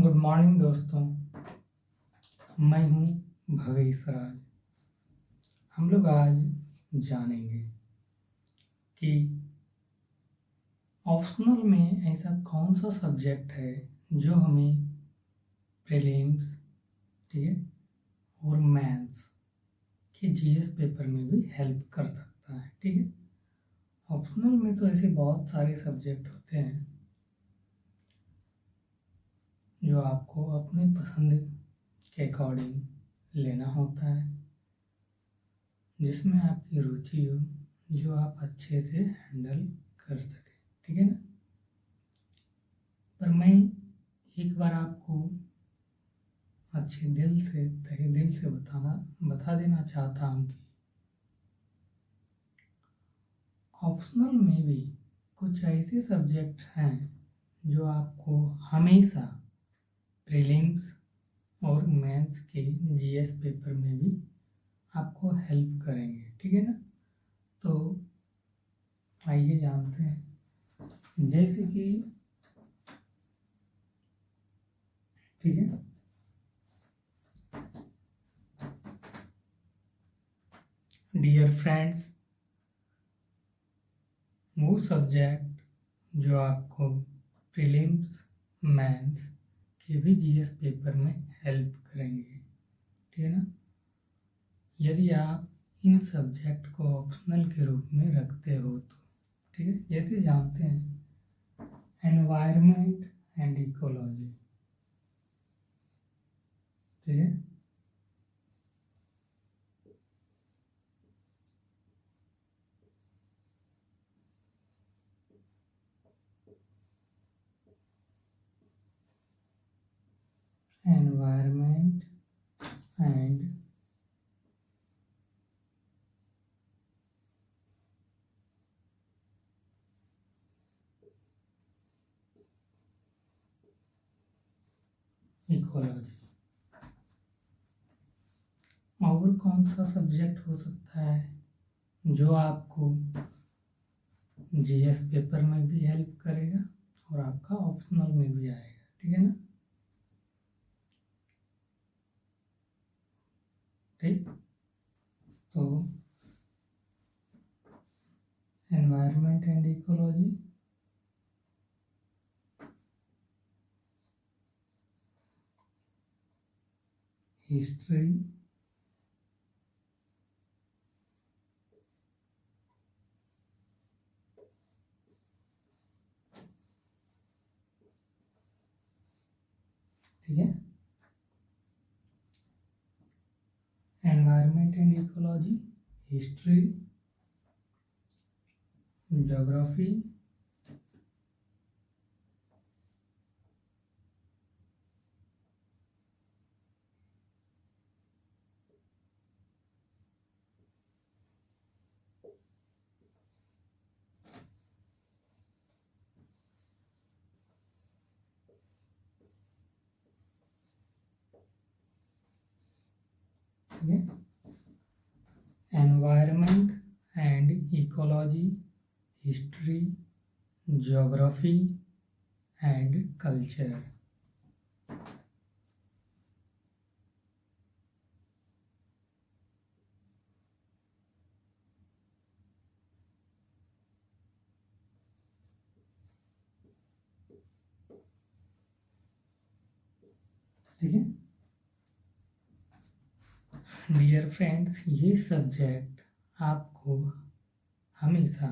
Good morning दोस्तों, मैं हूं भवेश राज। हम लोग आज जानेंगे कि ऑप्शनल में ऐसा कौन सा सब्जेक्ट है जो हमें प्रीलिम्स, ठीक है, और मेंस के जीएस पेपर में भी हेल्प कर सकता है। ठीक है, ऑप्शनल में तो ऐसे बहुत सारे सब्जेक्ट होते हैं जो आपको अपने पसंद के अकॉर्डिंग लेना होता है, जिसमें आपकी रुचि हो, जो आप अच्छे से हैंडल कर सकें। ठीक है ना। पर मैं एक बार आपको अच्छे दिल से, तहे दिल से बता देना चाहता हूँ कि ऑप्शनल में भी कुछ ऐसे सब्जेक्ट हैं जो आपको हमेशा प्रीलिम्स और मेंस के जीएस पेपर में भी आपको हेल्प करेंगे। ठीक है ना। तो आइए जानते हैं, जैसे कि, ठीक है, डियर फ्रेंड्स, वो सब्जेक्ट जो आपको प्रीलिम्स मेंस के भी जीएस पेपर में हेल्प करेंगे। ठीक है ना। यदि आप इन सब्जेक्ट को ऑप्शनल के रूप में रखते हो तो, ठीक है, जैसे जानते हैं एनवायरनमेंट एंड इकोलॉजी। ठीक है, एनवायरनमेंट एंड इकोलॉजी। और कौन सा सब्जेक्ट हो सकता है जो आपको जीएस पेपर में भी हेल्प करेगा और आपका ऑप्शनल में भी आएगा। ठीक है ना। ठीक, तो एनवायरनमेंट एंड इकोलॉजी, हिस्ट्री, ठीक है, environment and ecology, history, geography, ठीक है, environment and ecology, history, geography and culture. ठीक है डियर फ्रेंड्स, ये सब्जेक्ट आपको हमेशा,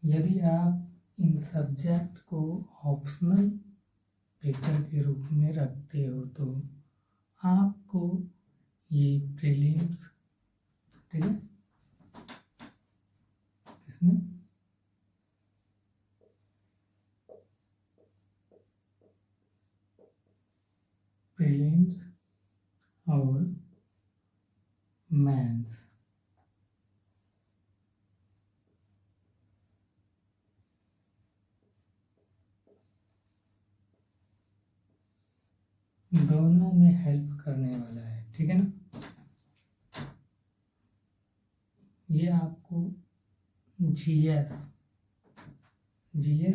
यदि आप इन सब्जेक्ट को ऑप्शनल पेपर के रूप में रखते हो तो आपको ये प्रीलिम्स, ठीक है, इसमें प्रीलिम्स और मेंस दोनों में हेल्प करने वाला है। ठीक है ना। ये आपको जीएस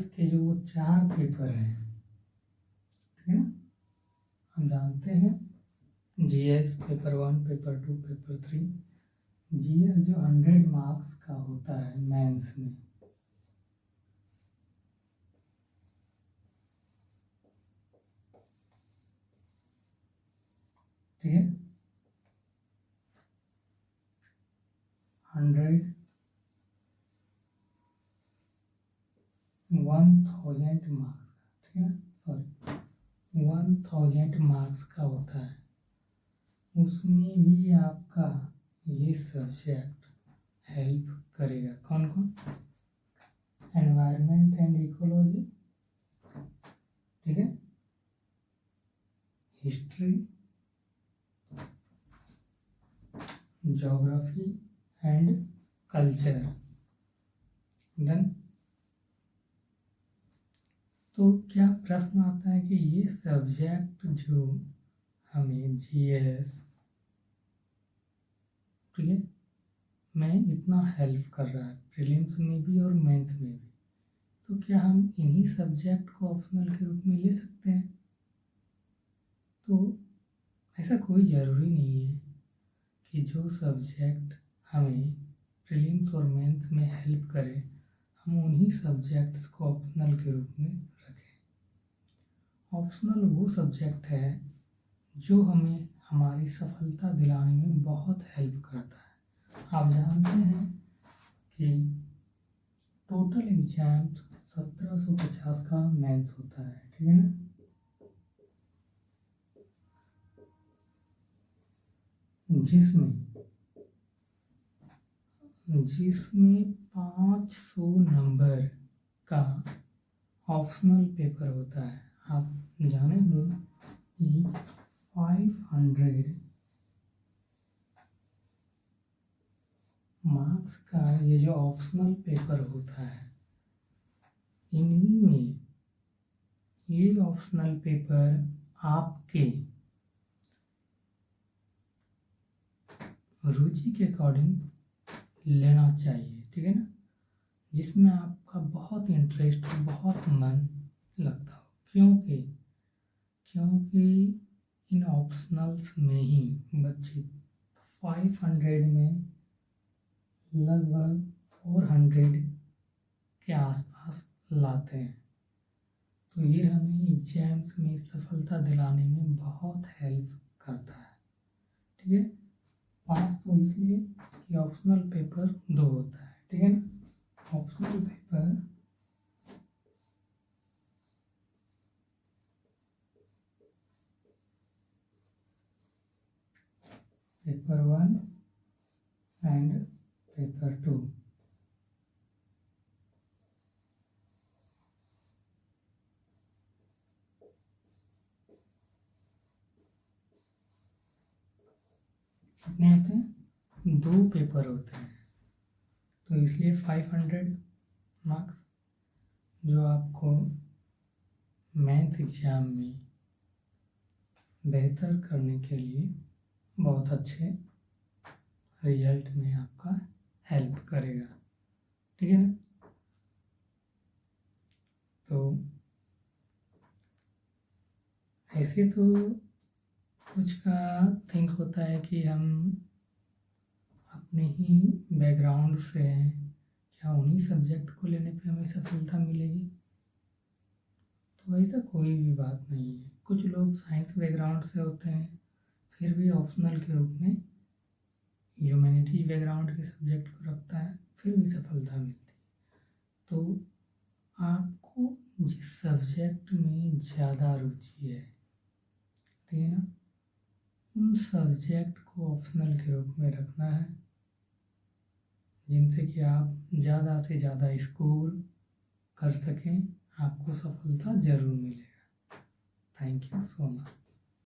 के जो 4 पेपर हैं, ठीक है ना। हम जानते हैं GS paper 1, paper 2, paper 3, GS जो 100 मार्क्स का होता है मेंस में, ठीक है, 1000 1000 मार्क्स का, ठीक है ना, सॉरी 1000 मार्क्स का होता है। उसमें भी आपका ये सब्जेक्ट हेल्प करेगा। कौन कौन? एनवायरनमेंट एंड इकोलॉजी, ठीक है, history, geography and culture. Done. तो क्या प्रश्न आता है कि ये सब्जेक्ट जो हमें जीएस, ठीक है, में इतना हेल्प कर रहा है प्रीलिम्स में भी और मेंस में भी, तो क्या हम इन्हीं सब्जेक्ट को ऑप्शनल के रूप में ले सकते हैं? तो ऐसा कोई ज़रूरी नहीं है कि जो सब्जेक्ट हमें प्रीलिम्स और मेंस में हेल्प करे हम उन्हीं सब्जेक्ट्स को ऑप्शनल के रूप में रखें। ऑप्शनल वो सब्जेक्ट है जो हमें हमारी सफलता दिलाने में बहुत हेल्प करता है। आप जानते हैं कि टोटल एग्जाम्स 1750 का मेंस होता है, ठीक है ना। जिसमें 500 नंबर का ऑप्शनल पेपर होता है। आप जानेंगे कि 500 मार्क्स का ये जो ऑप्शनल पेपर होता है, इन्हीं में ये ऑप्शनल पेपर आपके रुचि के अकॉर्डिंग लेना चाहिए, ठीक है ना, जिसमें आपका बहुत इंटरेस्ट, बहुत मन लगता हो। क्योंकि इन ऑप्शनल्स में ही बच्चे 500 में लगभग 400 के आसपास लाते हैं। तो ये हमें एग्जाम्स में सफलता दिलाने में बहुत हेल्प करता है, ठीक है। 500 इसलिए कि ऑप्शनल पेपर 2 होता है, ठीक है ना। Optional paper paper 1 and paper 2। कितने होते हैं? 2 पेपर होते हैं, तो इसलिए 500 मार्क्स जो आपको मेंस एग्जाम में बेहतर करने के लिए बहुत अच्छे रिजल्ट में आपका हेल्प करेगा, ठीक है ना। तो ऐसे तो कुछ का थिंक होता है कि हम अपने ही बैकग्राउंड से हैं, क्या उन्हीं सब्जेक्ट को लेने पे हमें सफलता मिलेगी? तो ऐसा कोई भी बात नहीं है। कुछ लोग साइंस बैकग्राउंड से होते हैं, फिर भी ऑप्शनल के रूप में ह्यूमैनिटी बैकग्राउंड के सब्जेक्ट को रखता है, फिर भी सफलता मिलती है। तो आपको जिस सब्जेक्ट में ज़्यादा रुचि है, ठीक है ना, उन सब्जेक्ट को ऑप्शनल के रूप में रखना है, जिनसे कि आप ज़्यादा से ज़्यादा स्कोर कर सकें। आपको सफलता ज़रूर मिलेगा। Thank you so much.